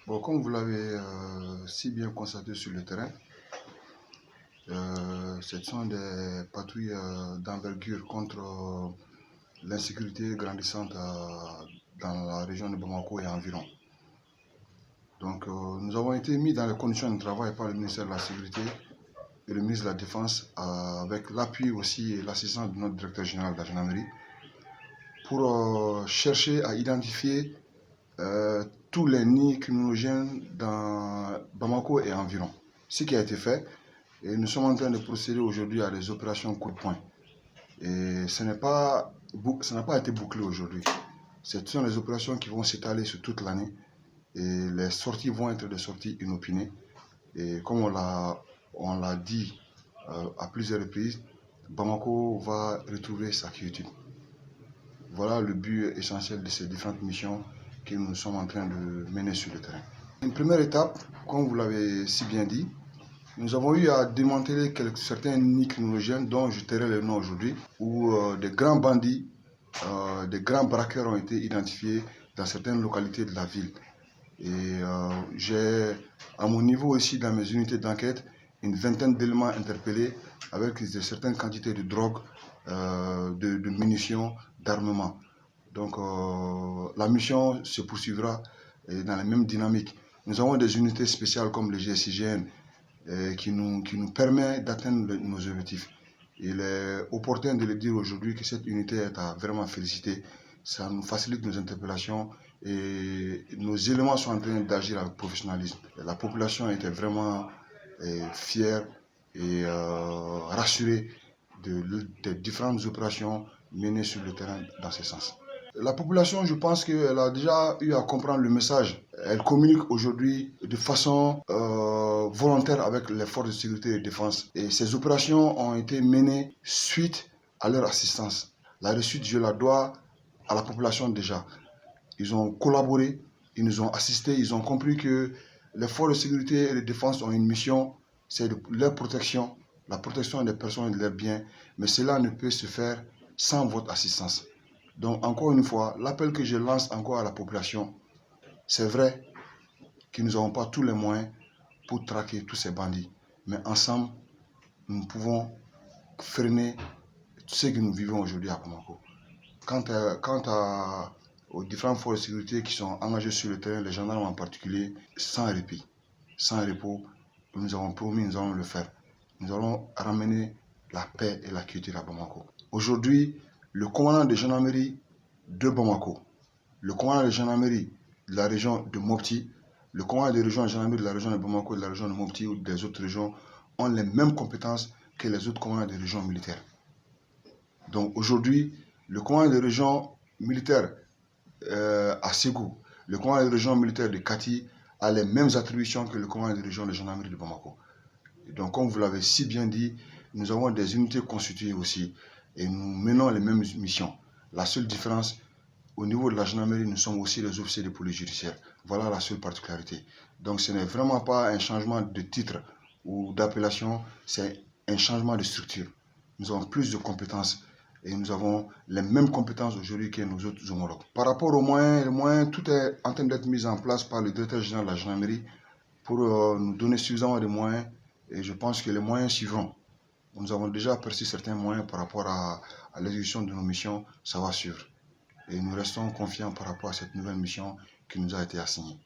Bon, comme vous l'avez si bien constaté sur le terrain, ce sont des patrouilles d'envergure contre l'insécurité grandissante dans la région de Bamako et environ. Donc, nous avons été mis dans les conditions de travail par le ministère de la Sécurité et le ministre de la Défense, avec l'appui aussi et l'assistance de notre directeur général de la gendarmerie, pour chercher à identifier tous les nids criminogènes dans Bamako et environ. Ce qui a été fait, et nous sommes en train de procéder aujourd'hui à des opérations coup de poing. Et ça n'a pas été bouclé aujourd'hui. Ce sont des opérations qui vont s'étaler sur toute l'année et les sorties vont être des sorties inopinées. Et comme on l'a dit à plusieurs reprises, Bamako va retrouver sa quiétude. Voilà le but essentiel de ces différentes missions que nous sommes en train de mener sur le terrain. Une première étape, comme vous l'avez si bien dit, nous avons eu à démanteler certains nids criminogènes dont je tairai le nom aujourd'hui, où des grands bandits, des grands braqueurs ont été identifiés dans certaines localités de la ville. Et j'ai à mon niveau aussi dans mes unités d'enquête une vingtaine d'éléments interpellés avec certaines quantités de drogue, de munitions, d'armement. Donc la mission se poursuivra dans la même dynamique. Nous avons des unités spéciales comme le GSIGN qui nous permet d'atteindre nos objectifs. Il est opportun de le dire aujourd'hui que cette unité est à vraiment féliciter. Ça nous facilite nos interpellations et nos éléments sont en train d'agir avec professionnalisme. La population était vraiment fière et rassurée des différentes opérations menées sur le terrain dans ce sens. La population, je pense qu'elle a déjà eu à comprendre le message. Elle communique aujourd'hui de façon volontaire avec les forces de sécurité et de défense. Et ces opérations ont été menées suite à leur assistance. La réussite, je la dois à la population déjà. Ils ont collaboré, ils nous ont assistés, ils ont compris que les forces de sécurité et de défense ont une mission, c'est leur protection, la protection des personnes et de leurs biens. Mais cela ne peut se faire sans votre assistance. Donc encore une fois, l'appel que je lance encore à la population, c'est vrai que nous n'avons pas tous les moyens pour traquer tous ces bandits. Mais ensemble, nous pouvons freiner ce que nous vivons aujourd'hui à Bamako. Quant aux différentes forces de sécurité qui sont engagées sur le terrain, les gendarmes en particulier, sans répit, sans repos, nous avons promis, nous allons le faire. Nous allons ramener la paix et la quiétude à Bamako. Aujourd'hui, le commandant de gendarmerie de Bamako, le commandant de gendarmerie de la région de Mopti, le commandant de gendarmerie de la région de Bamako, de la région de Mopti ou des autres régions ont les mêmes compétences que les autres commandants des régions militaires. Donc aujourd'hui, le commandant de région militaire à Ségou, le commandant de région militaire de Kati a les mêmes attributions que le commandant de région de gendarmerie de Bamako. Et donc comme vous l'avez si bien dit, nous avons des unités constituées aussi et nous menons les mêmes missions. La seule différence, au niveau de la gendarmerie, nous sommes aussi les officiers de police judiciaire. Voilà la seule particularité. Donc ce n'est vraiment pas un changement de titre ou d'appellation, c'est un changement de structure. Nous avons plus de compétences et nous avons les mêmes compétences aujourd'hui que nos autres homologues. Par rapport aux moyens, les moyens, tout est en train d'être mis en place par le directeur général de la gendarmerie pour nous donner suffisamment de moyens et je pense que les moyens suivront. Nous avons déjà aperçu certains moyens par rapport à l'exécution de nos missions, ça va suivre. Et nous restons confiants par rapport à cette nouvelle mission qui nous a été assignée.